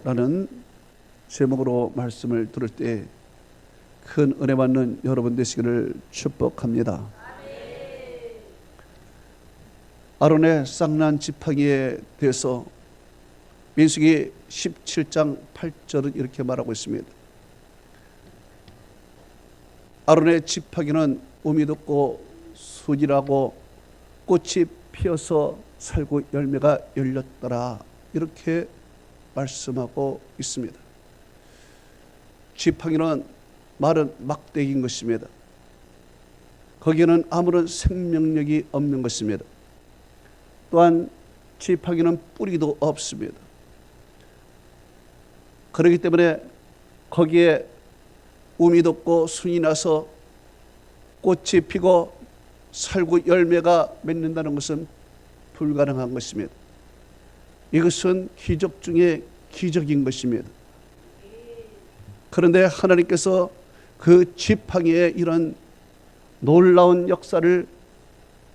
라는 제목으로 말씀을 들을 때 큰 은혜 받는 여러분 되시기를 축복합니다. 아론의 쌍난 지팡이에 대해서 민수기 17장 8절은 이렇게 말하고 있습니다. 아론의 지팡이는 우미 돋고 순이라고 꽃이 피어서 살구 열매가 열렸더라, 이렇게 말씀하고 있습니다. 지팡이는 마른 막대기인 것입니다. 거기에는 아무런 생명력이 없는 것입니다. 또한 지팡이는 뿌리도 없습니다. 그렇기 때문에 거기에 우미 돋고 순이 나서 꽃이 피고 살구 열매가 맺는다는 것은 불가능한 것입니다. 이것은 기적 중에 기적인 것입니다. 그런데 하나님께서 그 지팡이에 이런 놀라운 역사를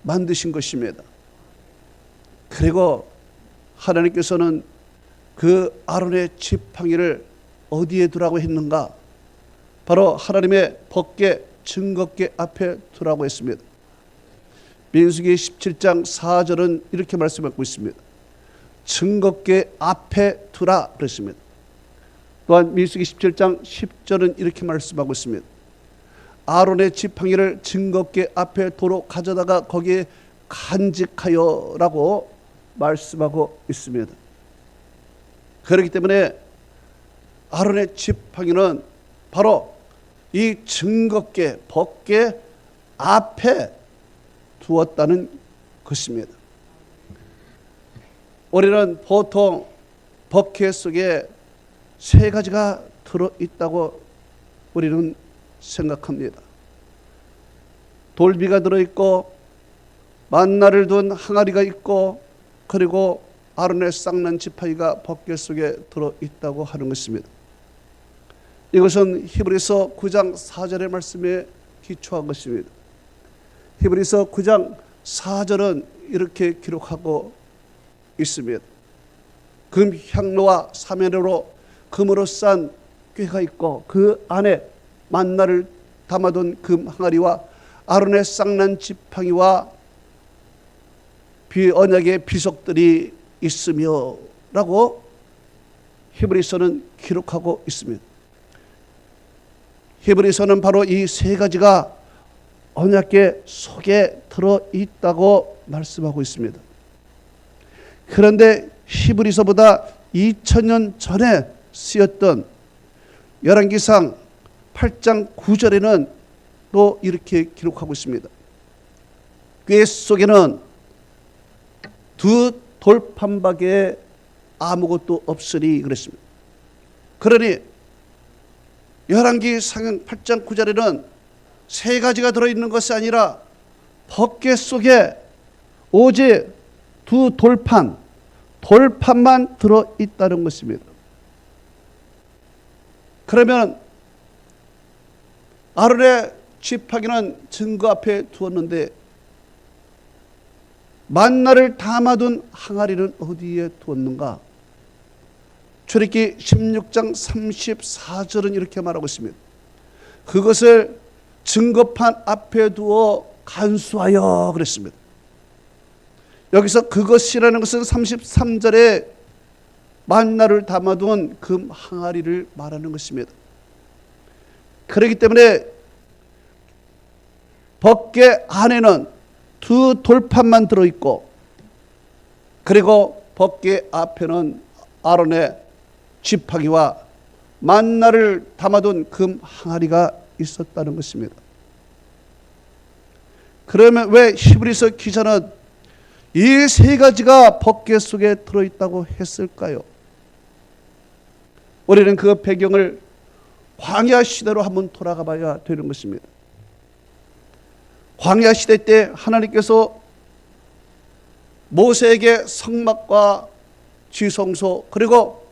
만드신 것입니다. 그리고 하나님께서는 그 아론의 지팡이를 어디에 두라고 했는가? 바로 하나님의 법궤 증거궤 앞에 두라고 했습니다. 민수기 17장 4절은 이렇게 말씀하고 있습니다. 증거궤 앞에 두라 그랬습니다. 또한 민수기 17장 10절은 이렇게 말씀하고 있습니다. 아론의 지팡이를 증거궤 앞에 도로 가져다가 거기에 간직하여 라고 말씀하고 있습니다. 그렇기 때문에 아론의 지팡이는 바로 이 증거궤 법궤 앞에 두었다는 것입니다. 우리는 보통 법궤 속에 세 가지가 들어있다고 우리는 생각합니다. 돌비가 들어있고 만나를 둔 항아리가 있고 그리고 아론의 쌍난 지팡이가 법궤 속에 들어있다고 하는 것입니다. 이것은 히브리서 9장 4절의 말씀에 기초한 것입니다. 히브리서 9장 4절은 이렇게 기록하고 있습니다. 금 향로와 사면으로 금으로 싼 꾀가 있고 그 안에 만나를 담아둔 금 항아리와 아론의 쌍난 지팡이와 언약의 비석들이 있으며 라고 히브리서는 기록하고 있습니다. 히브리서는 바로 이 세 가지가 언약궤 속에 들어있다고 말씀하고 있습니다. 그런데 히브리서보다 2000년 전에 쓰였던 열왕기상 8장 9절에는 또 이렇게 기록하고 있습니다. 궤 속에는 두 돌판밖에 아무것도 없으니 그랬습니다. 그러니 열왕기상 8장 9절에는 세 가지가 들어있는 것이 아니라 법궤 속에 오직 두 돌판만 들어있다는 것입니다. 그러면 아론의 지팡이는 증거 앞에 두었는데 만나를 담아둔 항아리는 어디에 두었는가? 출애굽기 16장 34절은 이렇게 말하고 있습니다. 그것을 증거판 앞에 두어 간수하여 그랬습니다. 여기서 그것이라는 것은 33절에 만나를 담아둔 금 항아리를 말하는 것입니다. 그렇기 때문에 법궤 안에는 두 돌판만 들어있고 그리고 법궤 앞에는 아론의 지팡이와 만나를 담아둔 금 항아리가 있었다는 것입니다. 그러면 왜 히브리서 기자는 이 세 가지가 법궤 속에 들어있다고 했을까요? 우리는 그 배경을 광야 시대로 한번 돌아가 봐야 되는 것입니다. 광야 시대 때 하나님께서 모세에게 성막과 지성소 그리고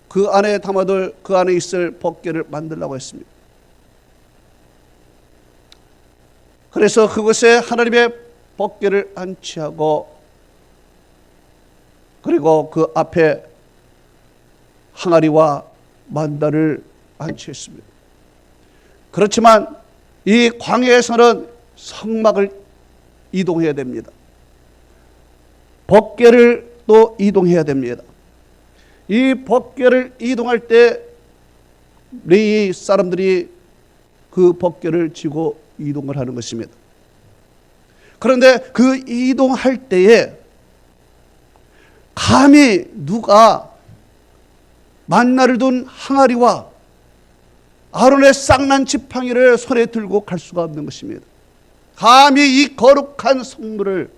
그 안에 담아둘 그 안에 있을 법궤를 만들라고 했습니다. 그래서 그곳에 하나님의 법궤를 안치하고 그리고 그 앞에 항아리와 만다를 안치했습니다. 그렇지만 이 광야에서는 성막을 이동해야 됩니다. 법궤를 또 이동해야 됩니다. 이 법궤를 이동할 때 레위 사람들이 그 법궤를 지고 이동을 하는 것입니다. 그런데 그 이동할 때에 감히 누가 만나를 둔 항아리와 아론의 쌍난 지팡이를 손에 들고 갈 수가 없는 것입니다. 감히 이 거룩한 성물을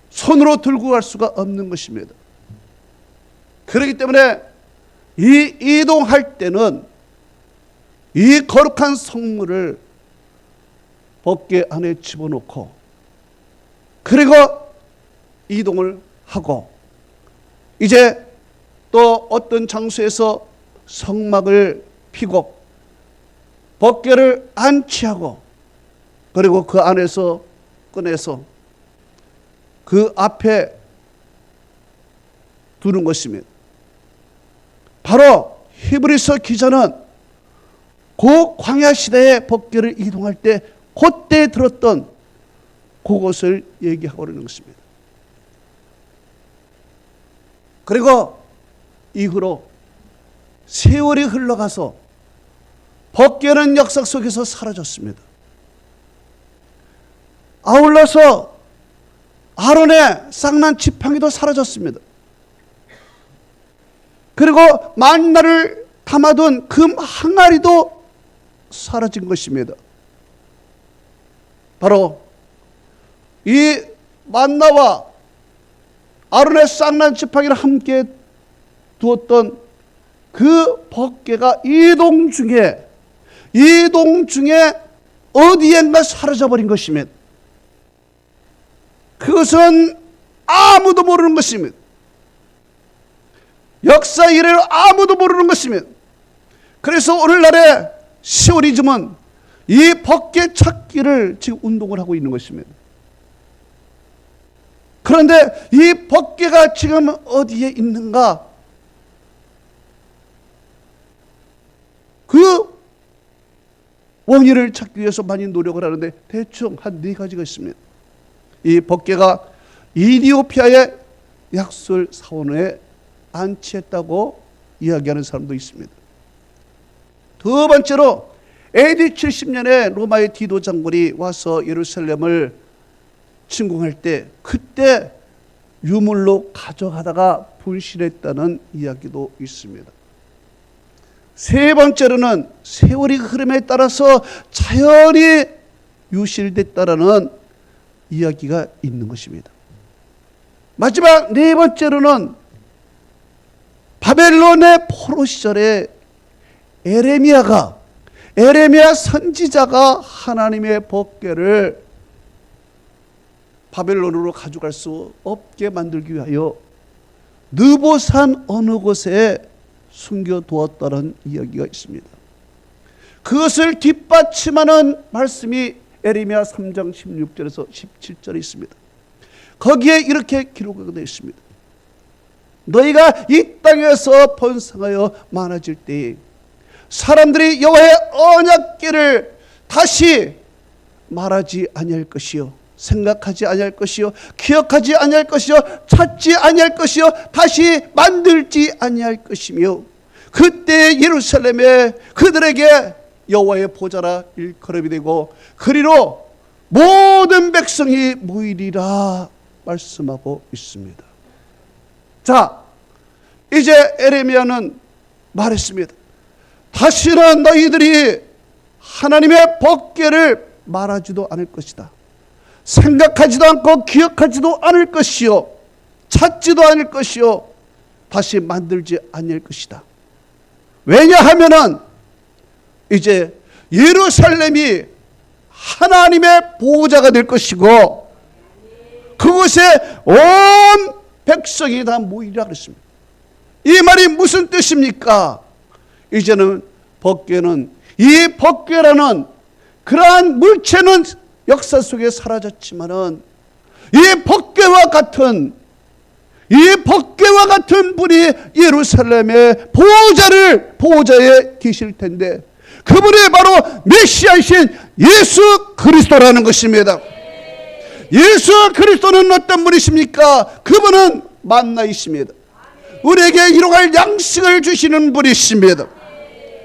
손으로 들고 갈 수가 없는 것입니다. 그렇기 때문에 이 이동할 때는 이 거룩한 성물을 법궤 안에 집어넣고 그리고 이동을 하고 이제 또 어떤 장소에서 성막을 피고 법궤를 안치하고 그리고 그 안에서 꺼내서 그 앞에 두는 것입니다. 바로 히브리서 기자는 그 광야 시대의 법궤를 이동할 때 그때 들었던 그것을 얘기하고 있는 것입니다. 그리고 이후로 세월이 흘러가서 법궤는 역사 속에서 사라졌습니다. 아울러서 아론의 쌍난 지팡이도 사라졌습니다. 그리고 만나를 담아둔 금 항아리도 사라진 것입니다. 바로 이 만나와 아론의 쌍난 지팡이를 함께 두었던 그 법궤가 이동 중에 어디엔가 사라져 버린 것입니다. 그것은 아무도 모르는 것입니다. 역사 이래로 아무도 모르는 것입니다. 그래서 오늘날의 시오리즘은 이 법궤 찾기를 지금 운동을 하고 있는 것입니다. 그런데 이 법궤가 지금 어디에 있는가? 그 원인을 찾기 위해서 많이 노력을 하는데 대충 한 4가지가 있습니다. 이 법궤가 이디오피아의 약술 사원에 안치했다고 이야기하는 사람도 있습니다. 두 번째로 AD 70년에 로마의 디도 장군이 와서 예루살렘을 침공할 때 그때 유물로 가져가다가 분실했다는 이야기도 있습니다. 세 번째로는 세월의 흐름에 따라서 자연히 유실됐다라는 이야기가 있는 것입니다. 마지막 4번째로는 바벨론의 포로 시절에 에레미야 선지자가 하나님의 법궤를 바벨론으로 가져갈 수 없게 만들기 위하여 느보산 어느 곳에 숨겨두었다는 이야기가 있습니다. 그것을 뒷받침하는 말씀이 에레미야 3장 16절에서 17절에 있습니다. 거기에 이렇게 기록되어 있습니다. 너희가 이 땅에서 번성하여 많아질 때에 사람들이 여호와의 언약궤를 다시 말하지 아니할 것이요 생각하지 아니할 것이요 기억하지 아니할 것이요 찾지 아니할 것이요 다시 만들지 아니할 것이며 그때 예루살렘에 그들에게 여호와의 보좌라 일컬음이 되고 그리로 모든 백성이 모이리라 말씀하고 있습니다. 자, 이제 에레미야는 말했습니다. 다시는 너희들이 하나님의 법궤를 말하지도 않을 것이다. 생각하지도 않고 기억하지도 않을 것이요 찾지도 않을 것이요 다시 만들지 않을 것이다. 왜냐하면은 이제 예루살렘이 하나님의 보호자가 될 것이고 그곳에 온 백성이 다 모이리라 그랬습니다. 이 말이 무슨 뜻입니까? 이제는 법궤는 이 법궤라는 그러한 물체는 역사 속에 사라졌지만은 이 법궤와 같은 분이 예루살렘의 보호자에 계실 텐데 그분이 바로 메시아이신 예수 그리스도라는 것입니다. 예수 그리스도는 어떤 분이십니까? 그분은 만나이십니다. 우리에게 일용할 양식을 주시는 분이십니다.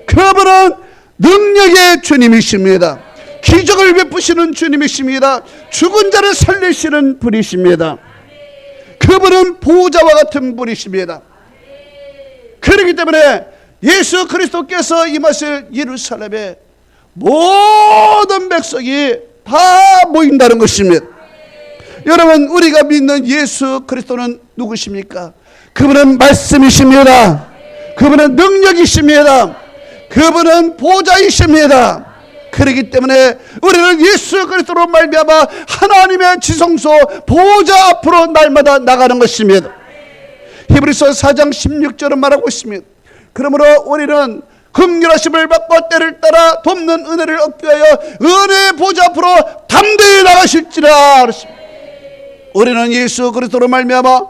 그분은 능력의 주님이십니다. 기적을 베푸시는 주님이십니다. 죽은 자를 살리시는 분이십니다. 그분은 보호자와 같은 분이십니다. 그렇기 때문에 예수 그리스도께서 임하실 예루살렘에 모든 백성이 다 모인다는 것입니다. 여러분, 우리가 믿는 예수 그리스도는 누구십니까? 그분은 말씀이십니다. 그분은 능력이십니다. 그분은 보호자이십니다. 그렇기 때문에 우리는 예수 그리스도로 말미암아 하나님의 지성소 보호자 앞으로 날마다 나가는 것입니다. 히브리서 4장 16절은 말하고 있습니다. 그러므로 우리는 긍휼하심을 받고 때를 따라 돕는 은혜를 얻기 위하여 은혜의 보좌 앞으로 담대히 나가실지라. 우리는 예수 그리스도로 말미암아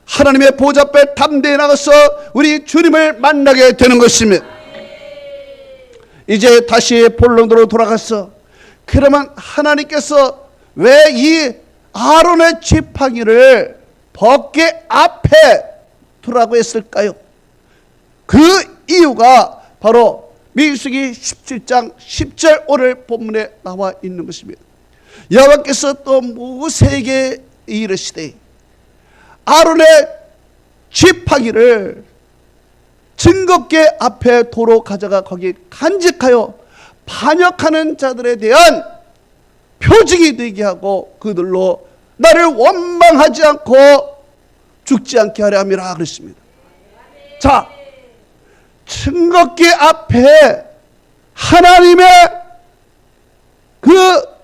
하나님의 보좌 앞에 담대히 나가서 우리 주님을 만나게 되는 것입니다. 이제 다시 본론으로 돌아가서 그러면 하나님께서 왜 이 아론의 지팡이를 법궤 앞에 두라고 했을까요? 그 이유가 바로 민수기 17장 10절 오늘 본문에 나와 있는 것입니다. 여호와께서 또 모세에게 이르시되 아론의 지팡이를 증거궤 앞에 도로 가져가 거기 간직하여 반역하는 자들에 대한 표징이 되게 하고 그들로 나를 원망하지 않고 죽지 않게 하려 함이라 그랬습니다. 자, 증거궤 앞에 하나님의 그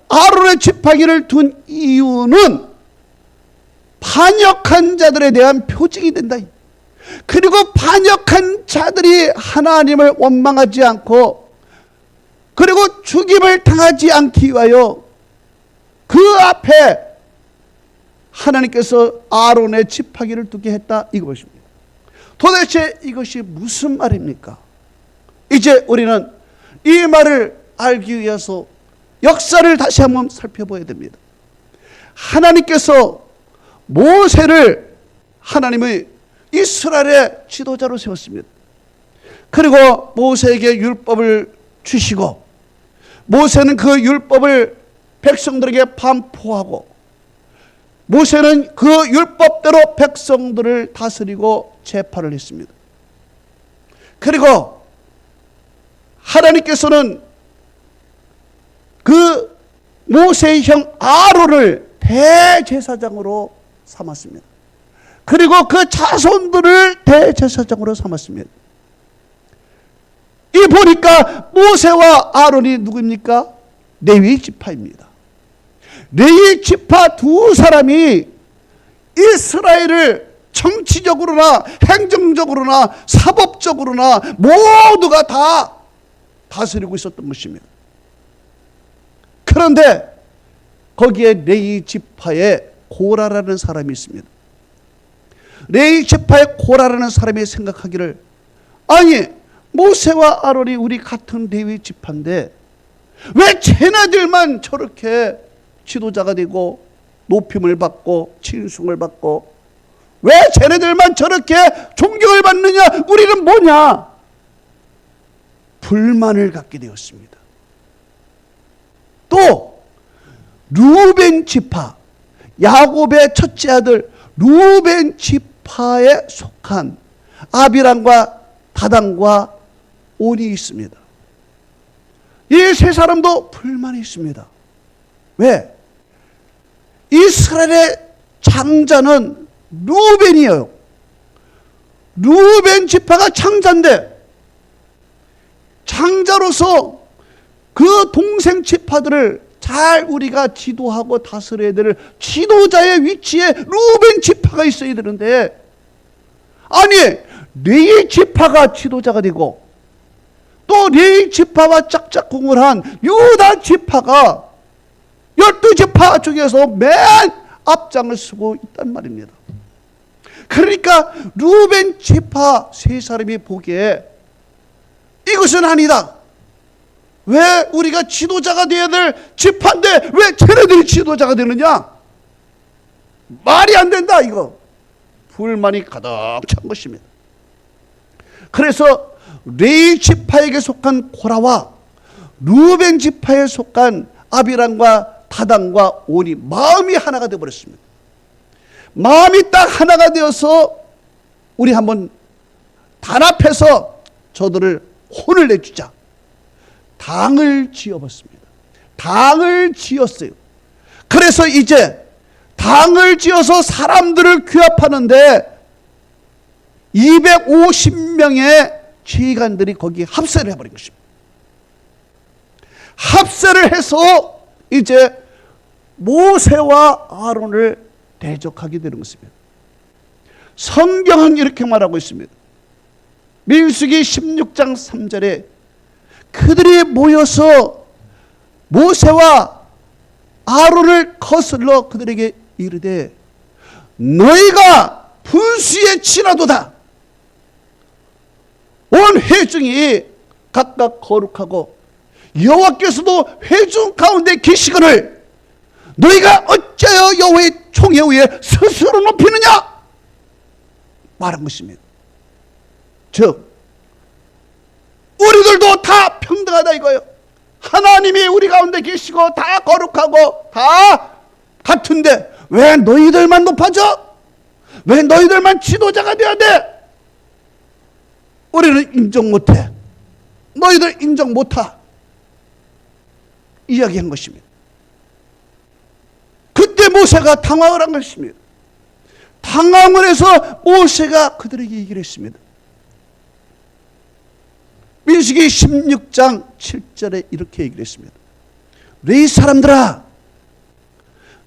아론의 지팡이를 둔 이유는 반역한 자들에 대한 표징이 된다. 그리고 반역한 자들이 하나님을 원망하지 않고 그리고 죽임을 당하지 않기 위하여 그 앞에 하나님께서 아론의 지팡이를 두게 했다, 이것입니다. 도대체 이것이 무슨 말입니까? 이제 우리는 이 말을 알기 위해서 역사를 다시 한번 살펴봐야 됩니다. 하나님께서 모세를 하나님의 이스라엘의 지도자로 세웠습니다. 그리고 모세에게 율법을 주시고 모세는 그 율법을 백성들에게 반포하고 모세는 그 율법대로 백성들을 다스리고 재판을 했습니다. 그리고 하나님께서는 그 모세의 형 아론을 대제사장으로 삼았습니다. 그리고 그 자손들을 대제사장으로 삼았습니다. 이 보니까 모세와 아론이 누구입니까? 레위 지파입니다. 레위 지파 두 사람이 이스라엘을 정치적으로나 행정적으로나 사법적으로나 모두가 다 다스리고 있었던 것입니다. 그런데 거기에 레위 지파에 고라라는 사람이 있습니다. 레위 지파의 고라라는 사람이 생각하기를, 아니 모세와 아론이 우리 같은 레위 지파인데 왜 쟤네들만 저렇게 지도자가 되고 높임을 받고 칭송을 받고 왜 쟤네들만 저렇게 존경을 받느냐, 우리는 뭐냐, 불만을 갖게 되었습니다. 또 루벤 지파, 야곱의 첫째 아들 루벤 지파에 속한 아비람과 다단과 온이 있습니다. 이 세 사람도 불만이 있습니다. 왜? 이스라엘의 장자는 루벤이에요. 루벤 지파가 장자인데 장자로서 그 동생 지파들을 잘 우리가 지도하고 다스려야 될 지도자의 위치에 루벤 지파가 있어야 되는데, 아니 레위 지파가 지도자가 되고 또 레위 지파와 짝짝꿍을 한 유다 지파가 12지파 중에서 맨 앞장을 서고 있단 말입니다. 그러니까 루벤 지파 세 사람이 보기에 이것은 아니다. 왜 우리가 지도자가 되어야 될 지파인데 왜 쟤네들이 지도자가 되느냐? 말이 안 된다 이거. 불만이 가득 찬 것입니다. 그래서 레위 지파에게 속한 고라와 루벤 지파에 속한 아비람과 다단과 온이 마음이 하나가 되어버렸습니다. 마음이 딱 하나가 되어서 우리 한번 단합해서 저들을 혼을 내주자. 당을 지어봤습니다. 당을 지었어요. 그래서 이제 당을 지어서 사람들을 규합하는데 250명의 지휘관들이 거기 합세를 해버린 것입니다. 합세를 해서 이제 모세와 아론을 대적하게 되는 것입니다. 성경은 이렇게 말하고 있습니다. 민수기 16장 3절에 그들이 모여서 모세와 아론을 거슬러 그들에게 이르되 너희가 분수에 치나도다. 온 회중이 각각 거룩하고 여호와께서도 회중 가운데 계시거늘 너희가 어찌하여 여호와의 총회 위에 스스로 높이느냐 말한 것입니다. 즉 우리들도 다 평등하다 이거예요. 하나님이 우리 가운데 계시고 다 거룩하고 다 같은데 왜 너희들만 높아져? 왜 너희들만 지도자가 되어야 돼? 우리는 인정 못해. 너희들 인정 못하. 이야기한 것입니다. 그때 모세가 당황을 한 것입니다. 당황을 해서 모세가 그들에게 얘기를 했습니다. 민수기 16장 7절에 이렇게 얘기를 했습니다. 레위 사람들아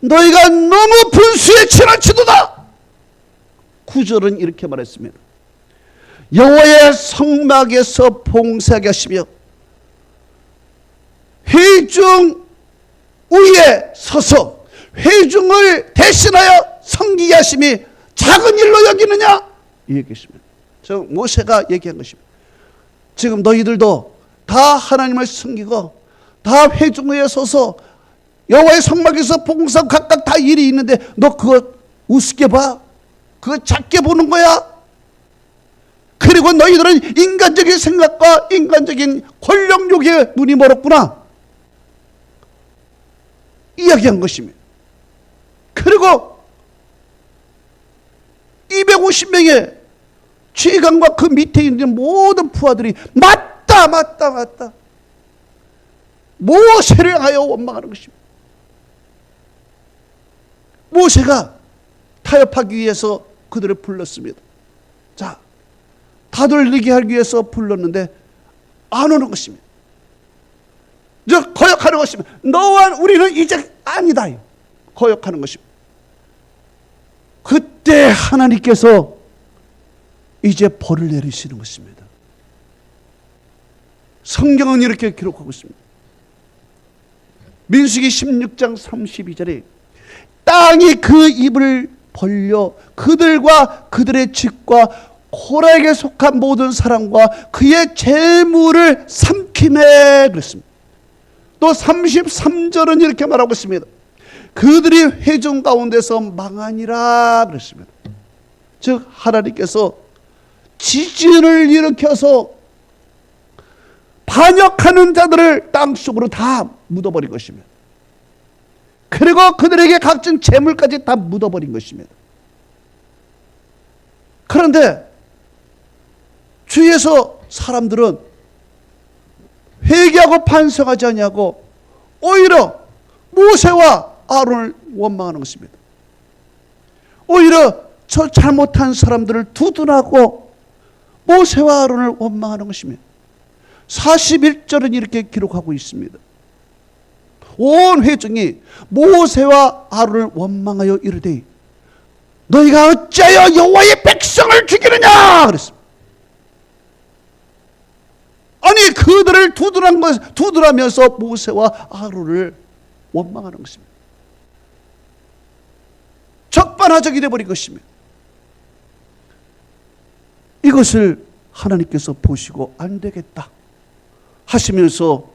너희가 너무 분수에 지나치도다. 9절은 이렇게 말했습니다. 여호와의 성막에서 봉사하게 하시며 회중 위에 서서 회중을 대신하여 섬기게 하심이 작은 일로 여기느냐 이 얘기했습니다. 저 모세가 얘기한 것입니다. 지금 너희들도 다 하나님을 섬기고 다 회중 위에 서서 여호와의 성막에서 봉사 각각 다 일이 있는데 너 그거 우습게 봐? 그거 작게 보는 거야? 그리고 너희들은 인간적인 생각과 인간적인 권력욕에 눈이 멀었구나 이야기한 것입니다. 그리고 250명의 지휘관과 그 밑에 있는 모든 부하들이 맞다 모세를 향하여 원망하는 것입니다. 모세가 타협하기 위해서 그들을 불렀습니다. 자, 다돌리게 하기 위해서 불렀는데 안 오는 것입니다. 즉 거역하는 것입니다. 너와 우리는 이제 아니다. 거역하는 것입니다. 그때 하나님께서 이제 벌을 내리시는 것입니다. 성경은 이렇게 기록하고 있습니다. 민수기 16장 32절에 땅이 그 입을 벌려 그들과 그들의 집과 코라에게 속한 모든 사람과 그의 재물을 삼키매 그랬습니다. 또 33절은 이렇게 말하고 있습니다. 그들이 회중 가운데서 망하니라 그랬습니다. 즉 하나님께서 지진을 일으켜서 반역하는 자들을 땅속으로 다 묻어버린 것입니다. 그리고 그들에게 각종 재물까지 다 묻어버린 것입니다. 그런데 주위에서 사람들은 회개하고 반성하지 않냐고 오히려 모세와 아론을 원망하는 것입니다. 오히려 저 잘못한 사람들을 두둔하고 모세와 아론을 원망하는 것입니다. 41절은 이렇게 기록하고 있습니다. 온 회중이 모세와 아론을 원망하여 이르되 너희가 어찌하여 여호와의 백성을 죽이느냐 그랬습니다. 아니 그들을 두둔하면서 모세와 아론을 원망하는 것입니다. 적반하적이 되어버린 것입니다. 이것을 하나님께서 보시고 안 되겠다 하시면서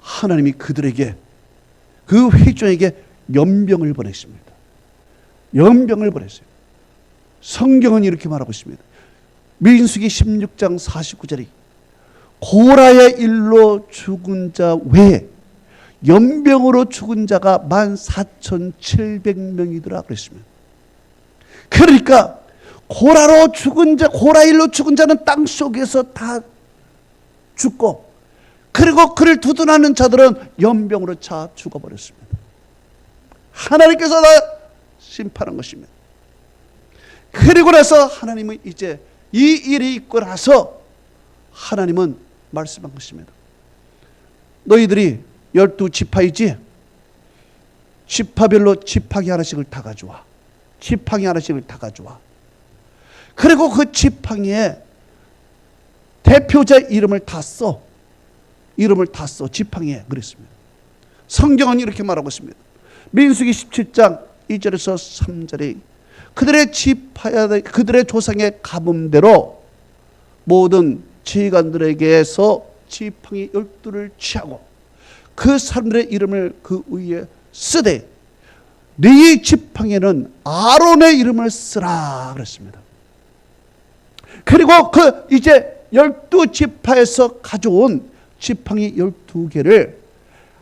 하나님이 그들에게, 그 회중에게 연병을 보냈습니다. 연병을 보냈어요. 성경은 이렇게 말하고 있습니다. 민수기 16장 49절이 고라의 일로 죽은 자 외에 연병으로 죽은 자가 14,700명이더라 그랬습니다. 그러니까 고라로 죽은 자, 고라 일로 죽은 자는 땅 속에서 다 죽고, 그리고 그를 두둔하는 자들은 연병으로 차 죽어버렸습니다. 하나님께서 다 심판한 것입니다. 그리고 나서 하나님은 이제 이 일이 있고 나서 하나님은 말씀한 것입니다. 너희들이 12지파이지? 지파별로 지팡이 하나씩을 다 가져와. 지팡이 하나씩을 다 가져와. 그리고 그 지팡이에 대표자 이름을 다 써. 이름을 다 써. 지팡이에. 그랬습니다. 성경은 이렇게 말하고 있습니다. 민수기 17장 2절에서 3절에 그들의 지파야, 그들의 조상의 가문대로 모든 지휘관들에게서 지팡이 12를 취하고 그 사람들의 이름을 그 위에 쓰되 네 지팡이에는 아론의 이름을 쓰라 그랬습니다. 그리고 그 이제 12지파에서 가져온 지팡이 12개를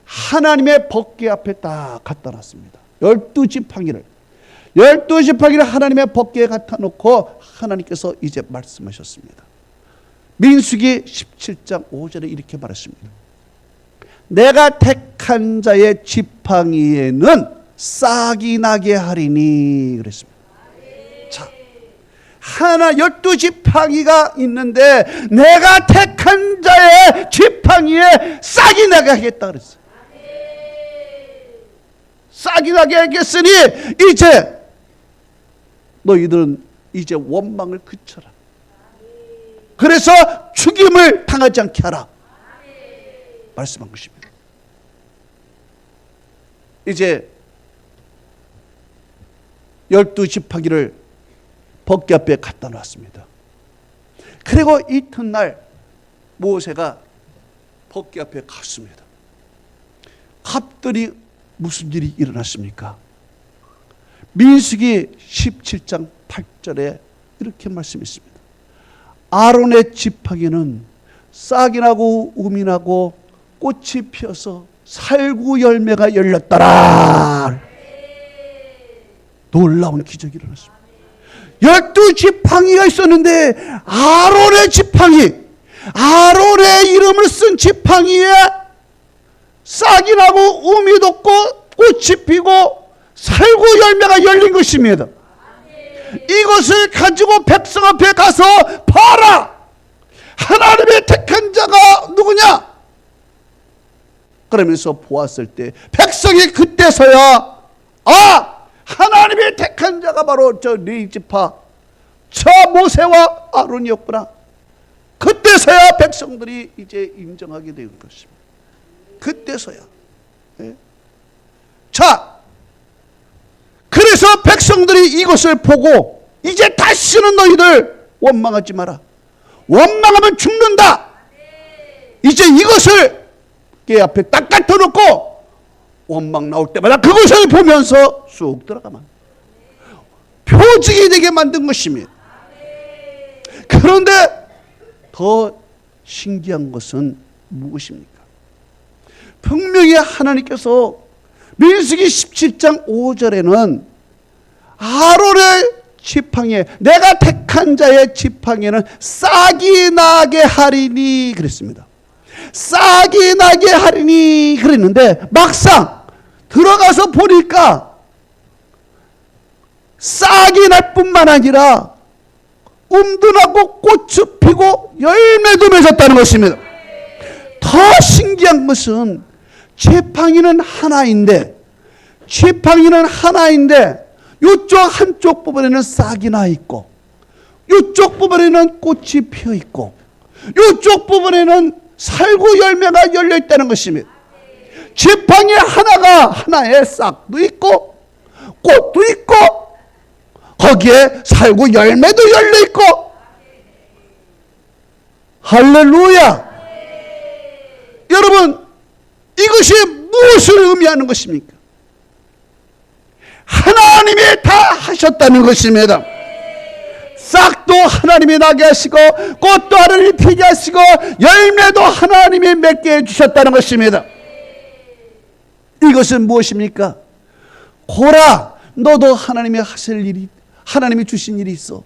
하나님의 법궤 앞에 딱 갖다 놨습니다. 12지팡이를 하나님의 법궤에 갖다 놓고 하나님께서 이제 말씀하셨습니다. 민수기 17장 5절에 이렇게 말했습니다. 내가 택한 자의 지팡이에는 싹이 나게 하리니 그랬습니다. 자, 하나 12지팡이가 있는데 내가 택한 자의 지팡이에 싹이 나게 하겠다 그랬어요. 싹이 나게 하겠으니 이제 너희들은 이제 원망을 그쳐라. 그래서 죽임을 당하지 않게 하라 말씀한 것입니다. 이제 12지팡이를 법궤 앞에 갖다 놨습니다. 그리고 이튿날 모세가 법궤 앞에 갔습니다. 갑들이 무슨 일이 일어났습니까? 민수기 17장 8절에 이렇게 말씀했습니다. 아론의 지팡이는 싹이 나고 um이 나고 꽃이 피어서 살구 열매가 열렸더라. 놀라운 기적이 일어났습니다. 12지팡이가 있었는데 아론의 지팡이, 아론의 이름을 쓴 지팡이에 싹이 나고 um이 돋고 꽃이 피고 살구 열매가 열린 것입니다. 이것을 가지고 백성 앞에 가서 봐라. 하나님의 택한 자가 누구냐? 그러면서 보았을 때 백성이 그때서야 하나님의 택한 자가 바로 저 레위지파 저 모세와 아론이었구나. 그때서야 백성들이 이제 인정하게 된 것입니다. 그때서야. 네. 자, 그래서 백성들이 이것을 보고 이제 다시는 너희들 원망하지 마라. 원망하면 죽는다. 이제 이것을 깨 앞에 딱 갖다 놓고 원망 나올 때마다 그것을 보면서 쑥 들어가만 표징이 되게 만든 것입니다. 그런데 더 신기한 것은 무엇입니까? 분명히 하나님께서 민수기 17장 5절에는 아론의 지팡이에 내가 택한 자의 지팡이에는 싹이 나게 하리니 그랬습니다. 싹이 나게 하리니 그랬는데 막상 들어가서 보니까 싹이 날 뿐만 아니라 um도 나고 꽃이 피고 열매도 맺었다는 것입니다. 더 신기한 것은 지팡이는 하나인데 이쪽 한쪽 부분에는 싹이 나 있고 이쪽 부분에는 꽃이 피어 있고 이쪽 부분에는 살구 열매가 열려 있다는 것입니다. 지팡이 하나에 싹도 있고 꽃도 있고 거기에 살구 열매도 열려 있고 할렐루야. 여러분, 이것이 무엇을 의미하는 것입니까? 하나님이 다 하셨다는 것입니다. 싹도 하나님이 나게 하시고 꽃도 하나님이 피게 하시고 열매도 하나님이 맺게 해주셨다는 것입니다. 이것은 무엇입니까? 고라, 너도 하나님이 하실 일이, 하나님이 주신 일이 있어.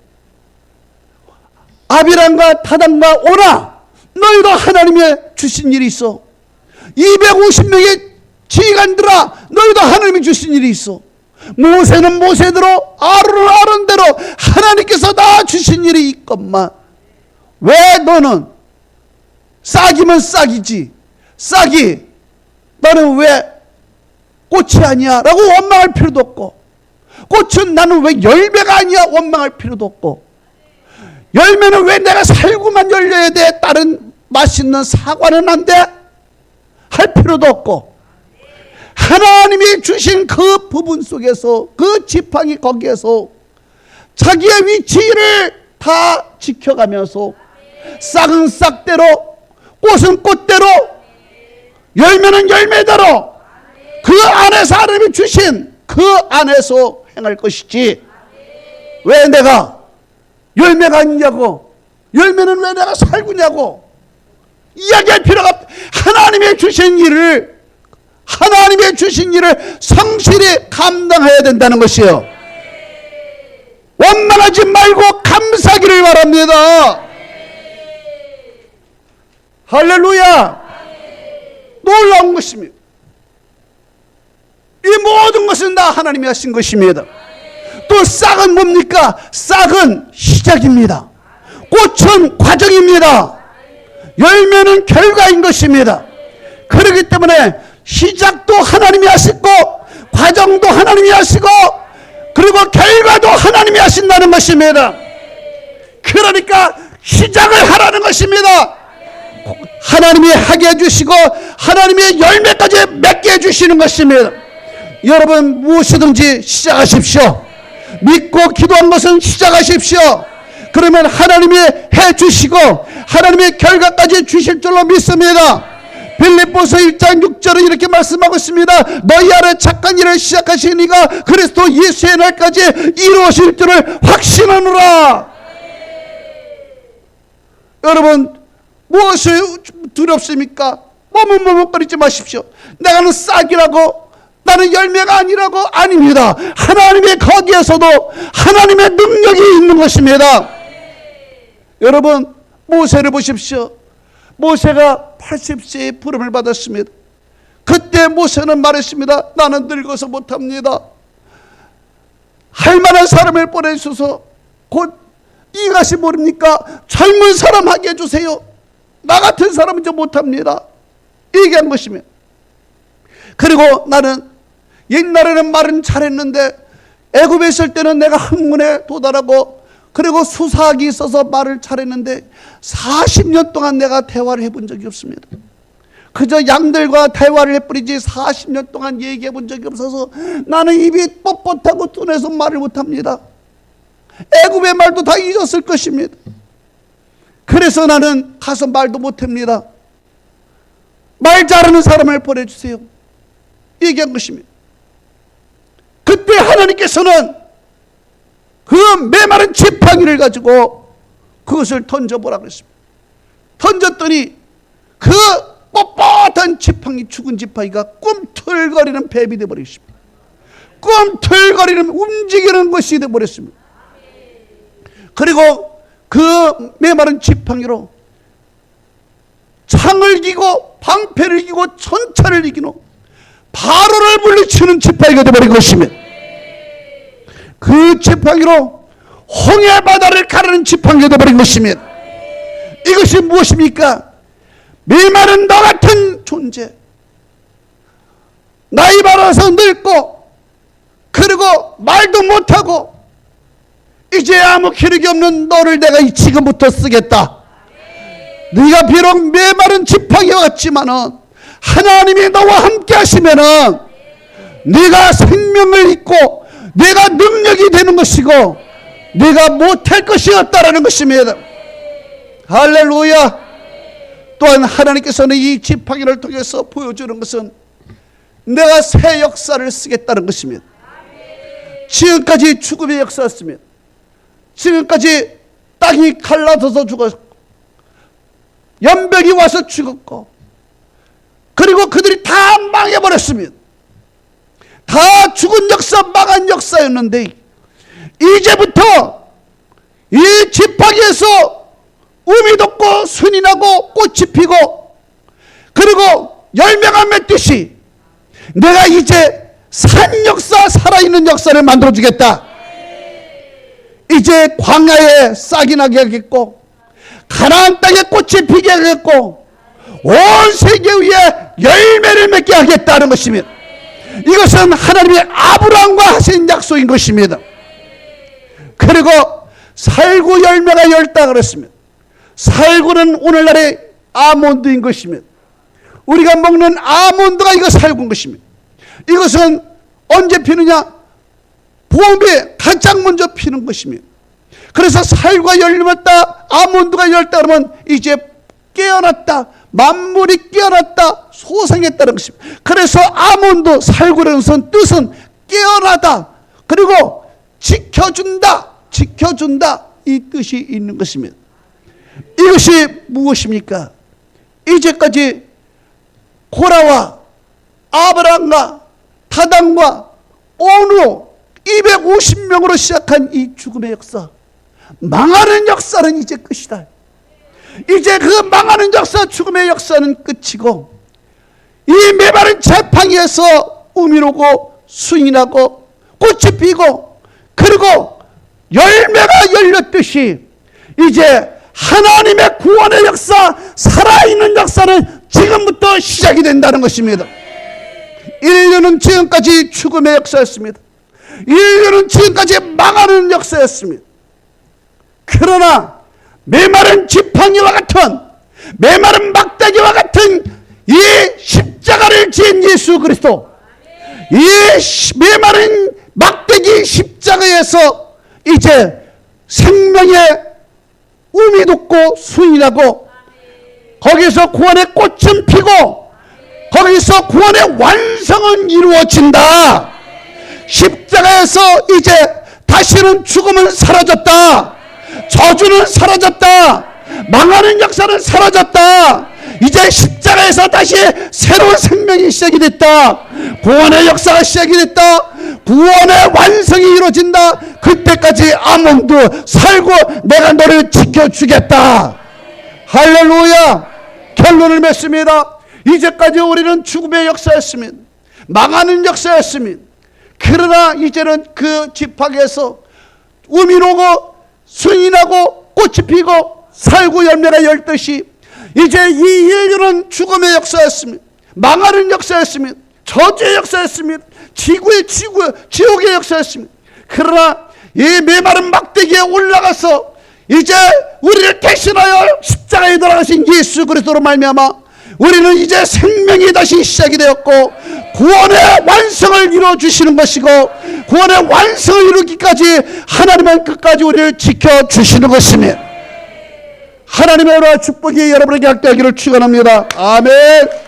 아비람과 다단과 오나, 너희도 하나님이 주신 일이 있어. 250명의 지휘관들아, 너희도 하나님이 주신 일이 있어. 모세는 모세대로, 아론은 아론대로 하나님께서 다 주신 일이 있건만 왜 너는 싹이면 싹이지, 싹이 너는 왜 꽃이 아니야 라고 원망할 필요도 없고, 꽃은 나는 왜 열매가 아니야 원망할 필요도 없고, 열매는 왜 내가 살고만 열려야 돼, 다른 맛있는 사과는 안 돼? 할 필요도 없고, 하나님이 주신 그 부분 속에서, 그 지팡이 거기에서 자기의 위치를 다 지켜가면서 싹은 싹대로, 꽃은 꽃대로, 열매는 열매대로 그 안에서 하나님이 주신 그 안에서 행할 것이지, 왜 내가 열매가 아니냐고, 열매는 왜 내가 살구냐고 이야기할 필요가 없다. 하나님의 주신 일을, 하나님의 주신 일을 성실히 감당해야 된다는 것이요. 원망하지 말고 감사하기를 바랍니다. 할렐루야. 놀라운 것입니다. 이 모든 것은 다 하나님이 하신 것입니다. 또 싹은 뭡니까? 싹은 시작입니다. 꽃은 과정입니다. 열매는 결과인 것입니다. 그렇기 때문에 시작도 하나님이 하시고 과정도 하나님이 하시고 그리고 결과도 하나님이 하신다는 것입니다. 그러니까 시작을 하라는 것입니다. 하나님이 하게 해주시고 하나님의 열매까지 맺게 해주시는 것입니다. 여러분, 무엇이든지 시작하십시오. 믿고 기도한 것은 시작하십시오. 그러면 하나님이 해주시고 하나님의 결과까지 주실 줄로 믿습니다. 빌립보서 1장 6절은 이렇게 말씀하고 있습니다. 너희 안에 착한 일을 시작하신 이가 그리스도 예수의 날까지 이루어질 줄을 확신하노라. 여러분, 무엇이 두렵습니까? 머뭇머뭇거리지 마십시오. 내가는 싹이라고, 나는 열매가 아니라고. 아닙니다. 하나님의 거기에서도 하나님의 능력이 있는 것입니다. 여러분, 모세를 보십시오. 모세가 80세에 부름을 받았습니다. 그때 모세는 말했습니다. 나는 늙어서 못합니다. 할 만한 사람을 보내주셔서, 곧 이것이 모릅니까? 젊은 사람 하게 해주세요. 나 같은 사람은 이제 못합니다. 얘기한 것이며, 그리고 나는 옛날에는 말은 잘했는데 애굽에 있을 때는 내가 학문에 도달하고 그리고 수사학이 있어서 말을 잘했는데 40년 동안 내가 대화를 해본 적이 없습니다. 그저 양들과 대화를 해버리지 40년 동안 얘기해 본 적이 없어서 나는 입이 뻣뻣하고 둔해서 말을 못합니다. 애굽의 말도 다 잊었을 것입니다. 그래서 나는 가서 말도 못합니다. 말 잘하는 사람을 보내주세요. 얘기한 것입니다. 그때 하나님께서는 그 메마른 지팡이를 가지고 그것을 던져보라 그랬습니다. 던졌더니 그 뻣뻣한 지팡이, 죽은 지팡이가 꿈틀거리는 뱀이 되어버렸습니다. 꿈틀거리는, 움직이는 것이 되어버렸습니다. 그리고 그 메마른 지팡이로 창을 기고 방패를 기고 천차를 이기노 바로를 물리치는 지팡이가 되어버린 것입니다. 그 지팡이로 홍해 바다를 가르는 지팡이가 되어버린 것입니다. 이것이 무엇입니까? 메마른 너 같은 존재, 나이 많아서 늙고 그리고 말도 못하고 이제 아무 기력이 없는 너를 내가 지금부터 쓰겠다. 네가 비록 메마른 지팡이와 같지만은 하나님이 너와 함께 하시면은 네가 생명을 잊고 네가 능력이 되는 것이고 네가 못할 것이 없다라는 것입니다. 할렐루야. 또한 하나님께서는 이 지팡이를 통해서 보여주는 것은 내가 새 역사를 쓰겠다는 것입니다. 지금까지 죽음의 역사였습니다. 지금까지 땅이 갈라져서 죽었고 연병이 와서 죽었고 그리고 그들이 다 망해버렸습니다. 다 죽은 역사, 망한 역사였는데 이제부터 이 지팡이에서 음이 돋고 순이 나고 꽃이 피고 그리고 열매가 맺듯이 내가 이제 산 역사, 살아있는 역사를 만들어주겠다. 이제 광야에 싹이 나게 하겠고 가나안 땅에 꽃이 피게 하겠고 온 세계 위에 열매를 맺게 하겠다는 것입니다. 이것은 하나님의 아브라함과 하신 약속인 것입니다. 그리고 살구 열매가 열다 그랬습니다. 살구는 오늘날의 아몬드인 것입니다. 우리가 먹는 아몬드가 이거 살구인 것입니다. 이것은 언제 피느냐? 봄에 가장 먼저 피는 것입니다. 그래서 살구가 열렸다, 아몬드가 열렸다 그러면 이제 깨어났다, 만물이 깨어났다, 소생했다는 것입니다. 그래서 아몬드, 살구라는 뜻은 깨어나다, 그리고 지켜준다, 지켜준다, 이 뜻이 있는 것입니다. 이것이 무엇입니까? 이제까지 고라와 아브람과 다단과 온으로 250명으로 시작한 이 죽음의 역사, 망하는 역사는 이제 끝이다. 이제 그 망하는 역사, 죽음의 역사는 끝이고 이 메마른 지팡이에서 음이 오고 순이 나고 꽃이 피고 그리고 열매가 열렸듯이 이제 하나님의 구원의 역사, 살아있는 역사는 지금부터 시작이 된다는 것입니다. 인류는 지금까지 죽음의 역사였습니다. 인류는 지금까지 망하는 역사였습니다. 그러나 메마른 지팡이와 같은, 메마른 막대기와 같은 이 십자가를 지은 예수 그리스도, 이 메마른 막대기 십자가에서 이제 생명의 음이 돋고 순이 나고 거기서 구원의 꽃은 피고 거기서 구원의 완성은 이루어진다. 십자가에서 이제 다시는 죽음은 사라졌다. 저주는 사라졌다. 망하는 역사는 사라졌다. 이제 십자가에서 다시 새로운 생명이 시작이 됐다. 구원의 역사가 시작이 됐다. 구원의 완성이 이루어진다. 그때까지 아몬드, 살고 내가 너를 지켜주겠다. 할렐루야. 결론을 맺습니다. 이제까지 우리는 죽음의 역사였습니다. 망하는 역사였습니다. 그러나 이제는 그 지팡이에서 음이 오고 순이 나고 꽃이 피고 살구 열매가 열듯이 이제 이 인류는 죽음의 역사였습니다. 망하는 역사였습니다. 저주의 역사였습니다. 지옥의 역사였습니다. 그러나 이 메마른 막대기에 올라가서 이제 우리를 대신하여 십자가에 돌아가신 예수 그리스도로 말미암아 우리는 이제 생명이 다시 시작이 되었고 구원의 완성을 이루어주시는 것이고 구원의 완성을 이루기까지 하나님은 끝까지 우리를 지켜주시는 것입니다. 하나님의 은혜와 축복이 여러분에게 함께하기를 축원합니다. 아멘.